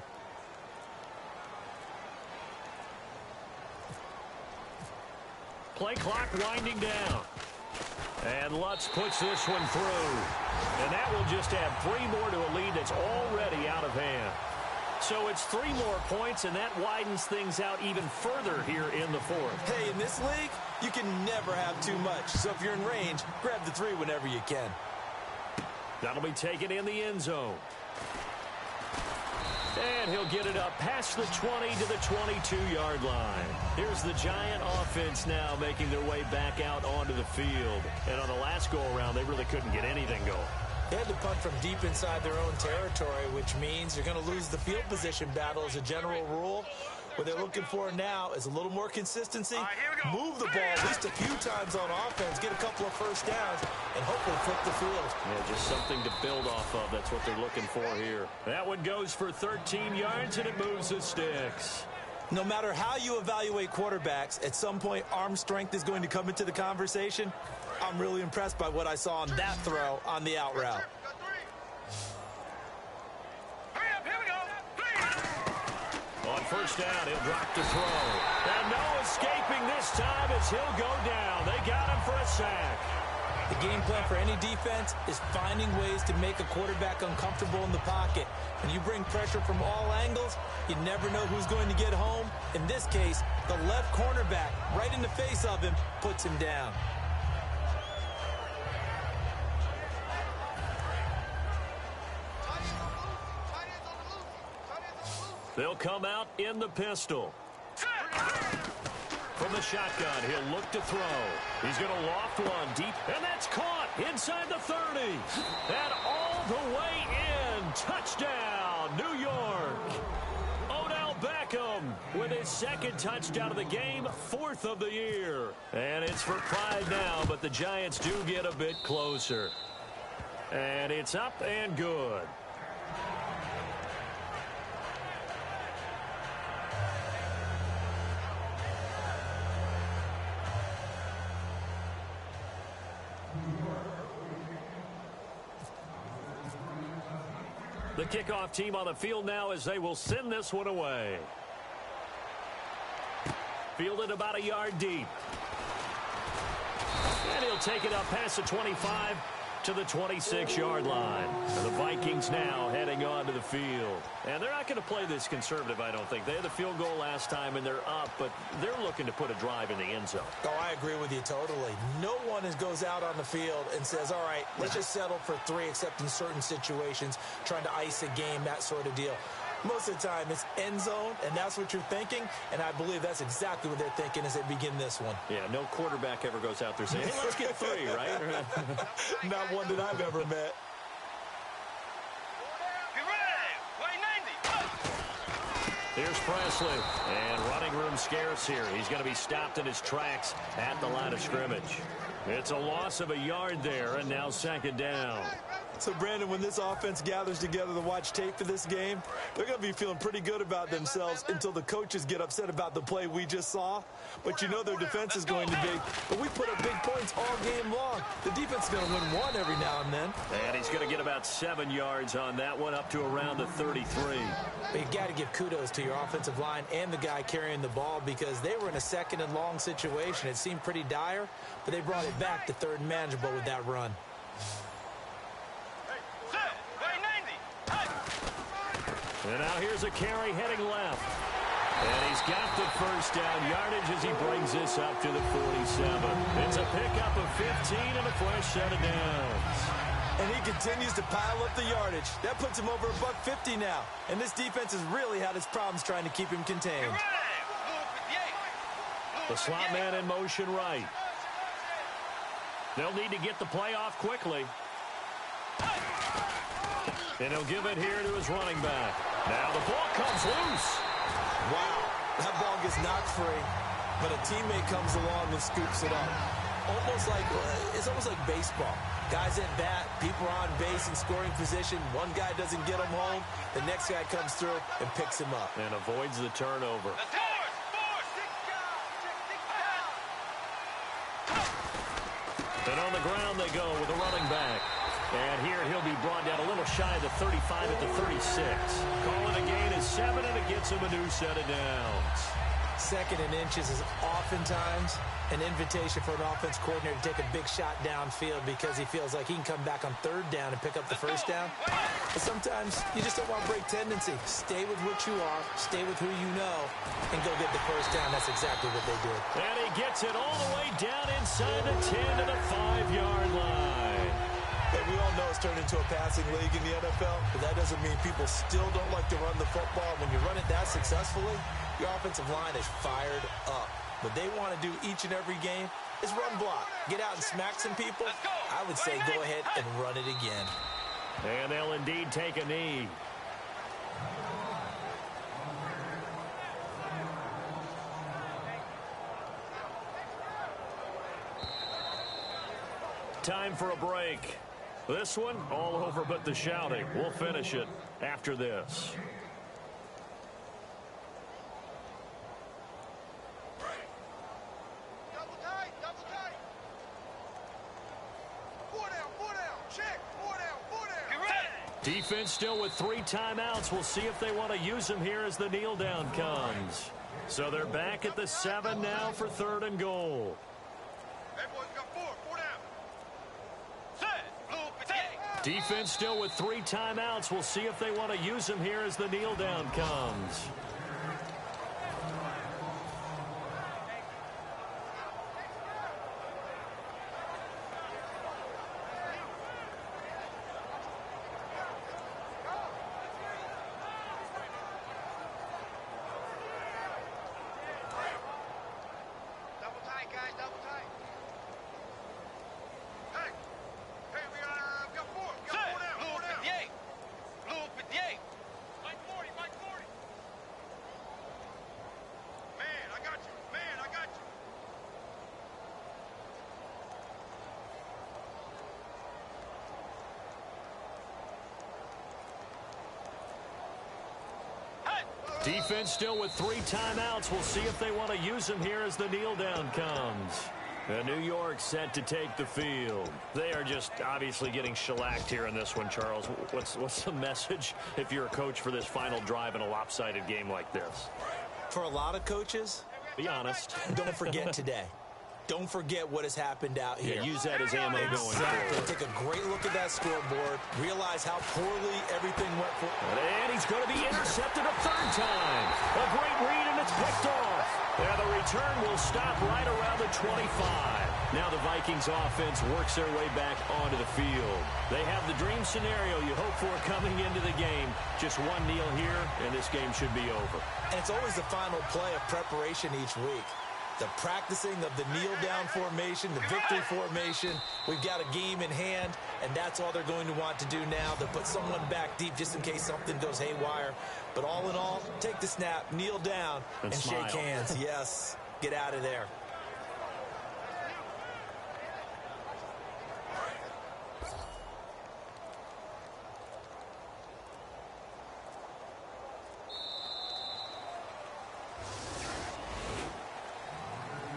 Play clock winding down. And Lutz puts this one through. And that will just add 3 more to a lead that's already out of hand. So it's 3 more points, and that widens things out even further here in the fourth. Hey, in this league, you can never have too much. So if you're in range, grab the 3 whenever you can. That'll be taken in the end zone. And he'll get it up past the 20 to the 22-yard line. Here's the Giant offense now making their way back out onto the field. And on the last go-around, they really couldn't get anything going. They had to punt from deep inside their own territory, which means you're going to lose the field position battle as a general rule. What they're looking for now is a little more consistency, move the ball at least a few times on offense, get a couple of first downs, and hopefully flip the field. Yeah, just something to build off of. That's what they're looking for here. That one goes for 13 yards, and it moves the sticks. No matter how you evaluate quarterbacks, at some point arm strength is going to come into the conversation. I'm really impressed by what I saw on that throw on the out route. On first down, he'll drop to throw. And no escaping this time as he'll go down. They got him for a sack. The game plan for any defense is finding ways to make a quarterback uncomfortable in the pocket. When you bring pressure from all angles, you never know who's going to get home. In this case, the left cornerback, right in the face of him, puts him down. They'll come out in the pistol. From the shotgun, he'll look to throw. He's going to loft one deep, and that's caught inside the 30. And all the way in. Touchdown, New York. Odell Beckham with his second touchdown of the game, 4th of the year. And it's for pride now, but the Giants do get a bit closer. And it's up and good. The kickoff team on the field now as they will send this one away. Fielded about a yard deep. And he'll take it up past the 25 to the 26-yard line. The Vikings now heading onto the field. And they're not going to play this conservative, I don't think. They had the field goal last time, and they're up, but they're looking to put a drive in the end zone. Oh, I agree with you totally. No one goes out on the field and says, all right, let's just settle for 3, except in certain situations, trying to ice a game, that sort of deal. Most of the time, it's end zone, and that's what you're thinking, and I believe that's exactly what they're thinking as they begin this one. Yeah, no quarterback ever goes out there saying, hey, let's get 3, right? Not one that I've ever met. Here's Presley, and running room scarce here. He's going to be stopped in his tracks at the line of scrimmage. It's a loss of a yard there, and now second down. So, Brandon, when this offense gathers together to watch tape for this game, they're going to be feeling pretty good about themselves until the coaches get upset about the play we just saw. But you know their defense is going to be. But we put up big points all game long. The defense is going to win one every now and then. And he's going to get about 7 yards on that one, up to around the 33. But you got to give kudos to your offensive line and the guy carrying the ball, because they were in a second and long situation. It seemed pretty dire, but they brought it back to third and manageable with that run. And now here's a carry heading left. And he's got the first down yardage as he brings this up to the 47. It's a pickup of 15 and a fresh set of downs. And he continues to pile up the yardage. That puts him over $150 now. And this defense has really had its problems trying to keep him contained. The slot man in motion right. They'll need to get the play off quickly. And he'll give it here to his running back. Now the ball comes loose. Wow, that ball gets knocked free, but a teammate comes along and scoops it up. It's almost like baseball. Guys at bat, people are on base in scoring position. One guy doesn't get him home. The next guy comes through and picks him up. And avoids the turnover. And on the ground they go with a running back. And here he'll be brought down a little shy of the 35 at the 36. Calling a gain is 7, and it gets him a new set of downs. 2nd and inches is oftentimes an invitation for an offense coordinator to take a big shot downfield because he feels like he can come back on 3rd down and pick up the 1st down. But sometimes you just don't want to break tendency. Stay with what you are, stay with who you know, and go get the 1st down. That's exactly what they did. And he gets it all the way down inside the 10 to the 5-yard line. And we all know it's turned into a passing league in the NFL, but that doesn't mean people still don't like to run the football. When you run it that successfully, your offensive line is fired up. What they want to do each and every game is run block. Get out and smack some people. I would say go ahead and run it again. And they'll indeed take a knee. Time for a break. This one, all over but the shouting. We'll finish it after this. Double tight, double tight. 4 down, check. 4 down. Get ready. Defense still with 3 timeouts. We'll see if they want to use them here as the kneel down comes. So they're back at the 7 now for 3rd and goal. Hey, boys, got 4 down. Defense still with 3 timeouts. We'll see if they want to use them here as the kneel down comes. Double tight, guys, double tight. Hey, we got 4. We got 4 down, 4 down. 58. Blue 58. Mike 40, Mike 40. Man, I got you. Man, I got you. Defense still with 3 timeouts. We'll see if they want to use them here as the kneel down comes. And New York set to take the field. They are just obviously getting shellacked here in this one, Charles. What's the message if you're a coach for this final drive in a lopsided game like this? For a lot of coaches, be honest. Don't forget today. Don't forget what has happened out here. Yeah, use that as ammo going forward. Take a great look at that scoreboard. Realize how poorly everything went for. And he's going to be intercepted a 3rd time. A great read, and it's picked off. And the return will stop right around the 25. Now the Vikings offense works their way back onto the field. They have the dream scenario you hope for coming into the game. Just one kneel here, and this game should be over. And it's always the final play of preparation each week. The practicing of the kneel-down formation, the victory formation. We've got a game in hand, and that's all they're going to want to do now. They'll put someone back deep just in case something goes haywire. But all in all, take the snap, kneel down, and shake hands. Yes, get out of there.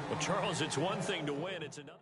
Well, Charles, it's one thing to win. It's another.